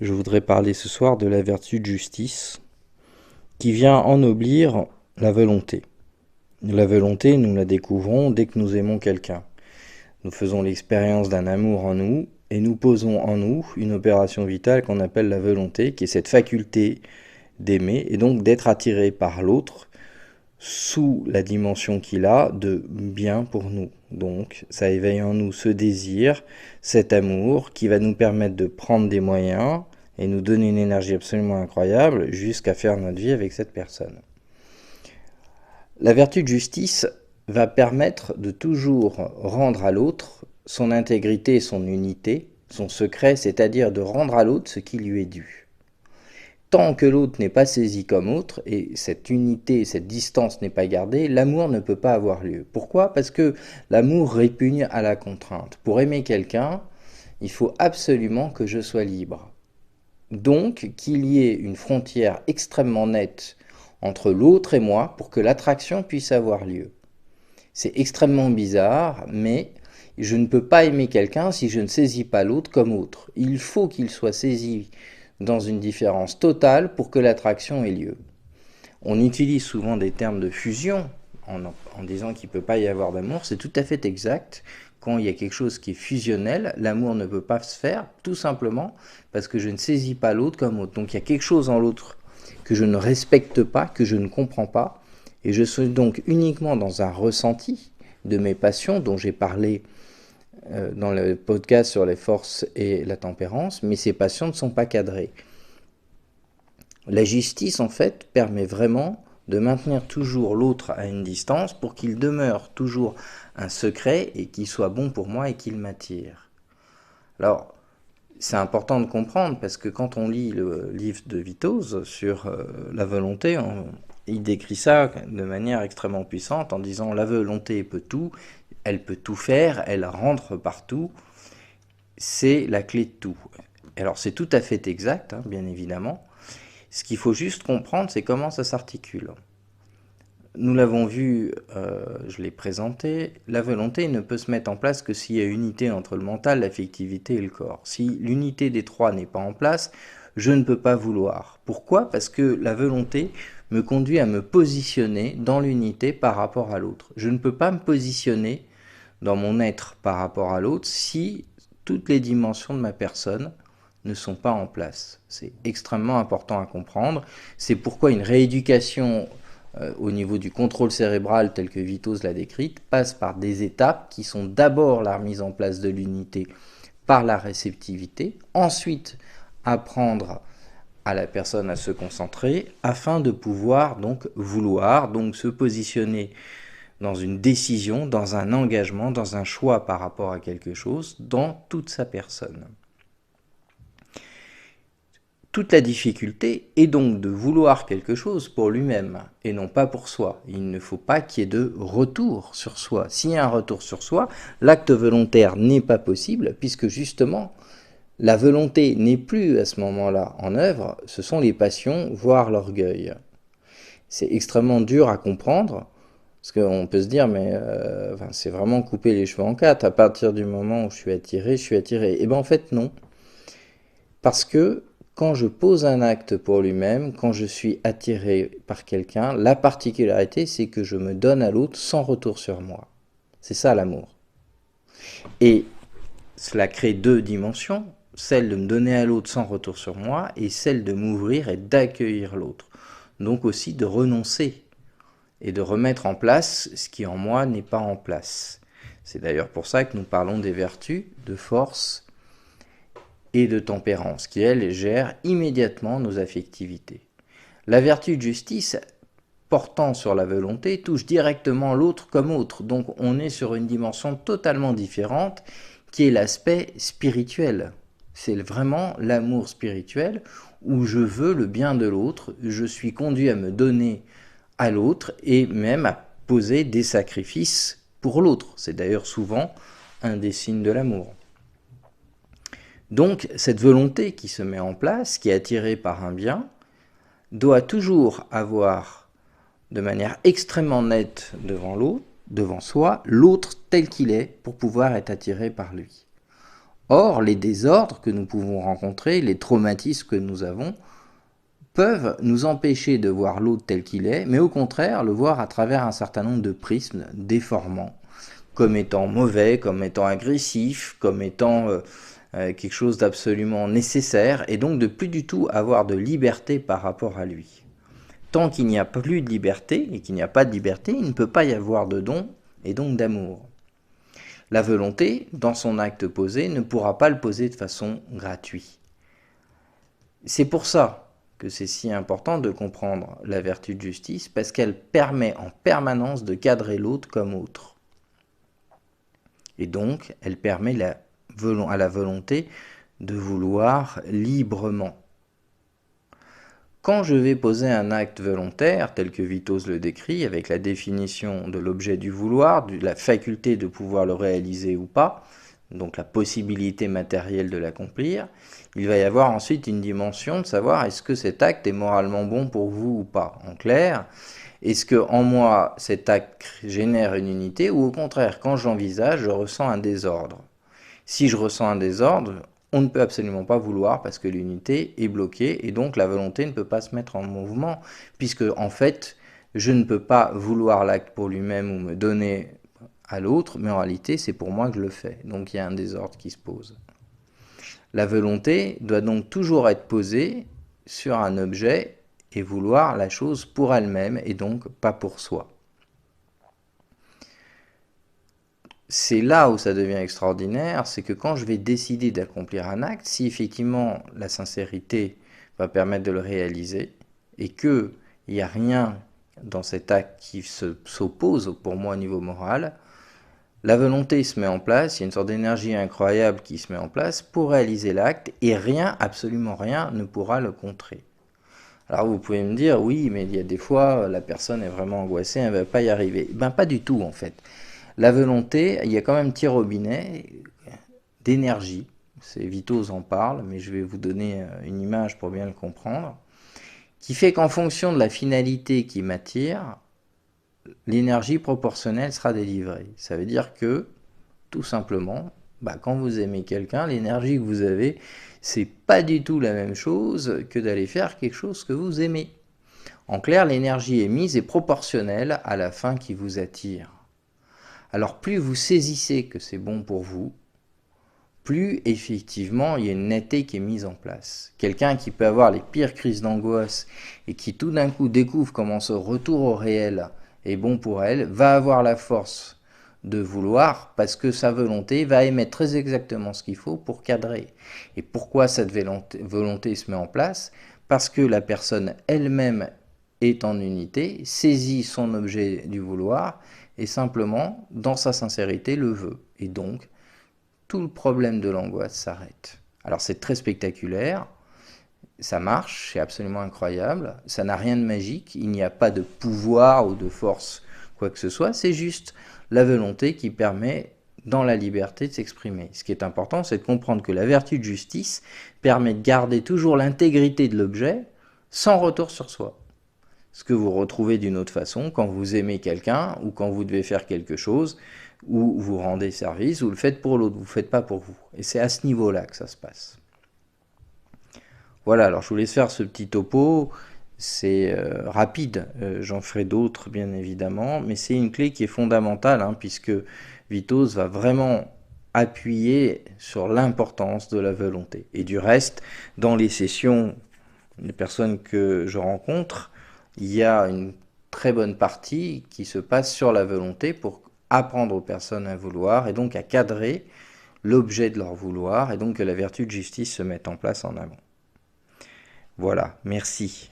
Je voudrais parler ce soir de la vertu de justice qui vient ennoblir la volonté. La volonté, nous la découvrons dès que nous aimons quelqu'un. Nous faisons l'expérience d'un amour en nous et nous posons en nous une opération vitale qu'on appelle la volonté, qui est cette faculté d'aimer et donc d'être attiré par l'autre sous la dimension qu'il a de bien pour nous. Donc ça éveille en nous ce désir, cet amour qui va nous permettre de prendre des moyens et nous donner une énergie absolument incroyable jusqu'à faire notre vie avec cette personne. La vertu de justice va permettre de toujours rendre à l'autre son intégrité et son unité, son secret, c'est-à-dire de rendre à l'autre ce qui lui est dû. Tant que l'autre n'est pas saisi comme autre, et cette unité, cette distance n'est pas gardée, l'amour ne peut pas avoir lieu. Pourquoi? Parce que l'amour répugne à la contrainte. Pour aimer quelqu'un, il faut absolument que je sois libre. Donc, qu'il y ait une frontière extrêmement nette entre l'autre et moi pour que l'attraction puisse avoir lieu. C'est extrêmement bizarre, mais je ne peux pas aimer quelqu'un si je ne saisis pas l'autre comme autre. Il faut qu'il soit saisi dans une différence totale pour que l'attraction ait lieu. On utilise souvent des termes de fusion en disant qu'il ne peut pas y avoir d'amour. C'est tout à fait exact. Quand il y a quelque chose qui est fusionnel, l'amour ne peut pas se faire, tout simplement parce que je ne saisis pas l'autre comme autre. Donc il y a quelque chose en l'autre que je ne respecte pas, que je ne comprends pas, et je suis donc uniquement dans un ressenti de mes passions dont j'ai parlé dans le podcast sur les forces et la tempérance, mais ces passions ne sont pas cadrées. La justice, en fait, permet vraiment de maintenir toujours l'autre à une distance pour qu'il demeure toujours un secret et qu'il soit bon pour moi et qu'il m'attire. Alors, c'est important de comprendre parce que quand on lit le livre de Vitoz sur la volonté, il décrit ça de manière extrêmement puissante en disant la volonté peut tout, elle peut tout faire, elle rentre partout, c'est la clé de tout. Alors c'est tout à fait exact, hein, bien évidemment. Ce qu'il faut juste comprendre, c'est comment ça s'articule. Nous l'avons vu, je l'ai présenté, la volonté ne peut se mettre en place que s'il y a unité entre le mental, l'affectivité et le corps. Si l'unité des trois n'est pas en place, je ne peux pas vouloir. Pourquoi? Parce que la volonté me conduit à me positionner dans l'unité par rapport à l'autre. Je ne peux pas me positionner dans mon être par rapport à l'autre si toutes les dimensions de ma personne ne sont pas en place. C'est extrêmement important à comprendre. C'est pourquoi une rééducation au niveau du contrôle cérébral tel que Vitoz l'a décrite passe par des étapes qui sont d'abord la remise en place de l'unité par la réceptivité, ensuite apprendre à la personne à se concentrer afin de pouvoir donc vouloir, donc se positionner dans une décision, dans un engagement, dans un choix par rapport à quelque chose, dans toute sa personne. Toute la difficulté est donc de vouloir quelque chose pour lui-même et non pas pour soi. Il ne faut pas qu'il y ait de retour sur soi. S'il y a un retour sur soi, l'acte volontaire n'est pas possible puisque justement la volonté n'est plus à ce moment-là en œuvre, ce sont les passions, voire l'orgueil. C'est extrêmement dur à comprendre parce qu'on peut se dire mais c'est vraiment couper les cheveux en quatre. À partir du moment où je suis attiré, je suis attiré. Et bien en fait non. Parce que quand je pose un acte pour lui-même, quand je suis attiré par quelqu'un, la particularité, c'est que je me donne à l'autre sans retour sur moi. C'est ça l'amour. Et cela crée deux dimensions, celle de me donner à l'autre sans retour sur moi et celle de m'ouvrir et d'accueillir l'autre. Donc aussi de renoncer et de remettre en place ce qui en moi n'est pas en place. C'est d'ailleurs pour ça que nous parlons des vertus de force et de tempérance, qui, elle, gère immédiatement nos affectivités. La vertu de justice, portant sur la volonté, touche directement l'autre comme autre, donc on est sur une dimension totalement différente, qui est l'aspect spirituel. C'est vraiment l'amour spirituel, où je veux le bien de l'autre, je suis conduit à me donner à l'autre, et même à poser des sacrifices pour l'autre. C'est d'ailleurs souvent un des signes de l'amour. Donc cette volonté qui se met en place, qui est attirée par un bien, doit toujours avoir de manière extrêmement nette devant l'autre, devant soi, l'autre tel qu'il est pour pouvoir être attiré par lui. Or, les désordres que nous pouvons rencontrer, les traumatismes que nous avons, peuvent nous empêcher de voir l'autre tel qu'il est, mais au contraire, le voir à travers un certain nombre de prismes déformants, comme étant mauvais, comme étant agressif, comme étant quelque chose d'absolument nécessaire, et donc de plus du tout avoir de liberté par rapport à lui. Tant qu'il n'y a plus de liberté, et qu'il n'y a pas de liberté, il ne peut pas y avoir de don, et donc d'amour. La volonté, dans son acte posé, ne pourra pas le poser de façon gratuite. C'est pour ça que c'est si important de comprendre la vertu de justice, parce qu'elle permet en permanence de cadrer l'autre comme autre. Et donc, elle permet à la volonté de vouloir librement. Quand je vais poser un acte volontaire, tel que Vitos le décrit, avec la définition de l'objet du vouloir, de la faculté de pouvoir le réaliser ou pas, donc la possibilité matérielle de l'accomplir, il va y avoir ensuite une dimension de savoir est-ce que cet acte est moralement bon pour vous ou pas. En clair, est-ce que en moi cet acte génère une unité ou au contraire, quand j'envisage, je ressens un désordre. Si je ressens un désordre, on ne peut absolument pas vouloir parce que l'unité est bloquée et donc la volonté ne peut pas se mettre en mouvement puisque en fait je ne peux pas vouloir l'acte pour lui-même ou me donner à l'autre, mais en réalité c'est pour moi que je le fais. Donc il y a un désordre qui se pose. La volonté doit donc toujours être posée sur un objet et vouloir la chose pour elle-même et donc pas pour soi. C'est là où ça devient extraordinaire, c'est que quand je vais décider d'accomplir un acte, si effectivement la sincérité va permettre de le réaliser, et qu'il n'y a rien dans cet acte qui s'oppose pour moi au niveau moral, la volonté se met en place, il y a une sorte d'énergie incroyable qui se met en place pour réaliser l'acte, et rien, absolument rien, ne pourra le contrer. Alors vous pouvez me dire, oui, mais il y a des fois, la personne est vraiment angoissée, elle ne va pas y arriver. Ben pas du tout en fait. La volonté, il y a quand même un petit robinet d'énergie. C'est Vitos en parle, mais je vais vous donner une image pour bien le comprendre. Qui fait qu'en fonction de la finalité qui m'attire, l'énergie proportionnelle sera délivrée. Ça veut dire que, tout simplement, quand vous aimez quelqu'un, l'énergie que vous avez, c'est pas du tout la même chose que d'aller faire quelque chose que vous aimez. En clair, l'énergie émise est proportionnelle à la fin qui vous attire. Alors plus vous saisissez que c'est bon pour vous, plus effectivement il y a une netteté qui est mise en place. Quelqu'un qui peut avoir les pires crises d'angoisse et qui tout d'un coup découvre comment ce retour au réel est bon pour elle, va avoir la force de vouloir parce que sa volonté va émettre très exactement ce qu'il faut pour cadrer. Et pourquoi cette volonté se met en place? Parce que la personne elle-même est en unité, saisit son objet du vouloir et simplement, dans sa sincérité, le veut. Et donc, tout le problème de l'angoisse s'arrête. Alors c'est très spectaculaire, ça marche, c'est absolument incroyable, ça n'a rien de magique, il n'y a pas de pouvoir ou de force, quoi que ce soit, c'est juste la volonté qui permet dans la liberté de s'exprimer. Ce qui est important, c'est de comprendre que la vertu de justice permet de garder toujours l'intégrité de l'objet sans retour sur soi. Ce que vous retrouvez d'une autre façon quand vous aimez quelqu'un ou quand vous devez faire quelque chose ou vous rendez service, vous le faites pour l'autre, vous ne le faites pas pour vous. Et c'est à ce niveau-là que ça se passe. Voilà, alors je vous laisse faire ce petit topo, c'est rapide, j'en ferai d'autres bien évidemment, mais c'est une clé qui est fondamentale, puisque Vitos va vraiment appuyer sur l'importance de la volonté. Et du reste, dans les sessions, les personnes que je rencontre, il y a une très bonne partie qui se passe sur la volonté pour apprendre aux personnes à vouloir et donc à cadrer l'objet de leur vouloir et donc que la vertu de justice se mette en place en amont. Voilà, merci.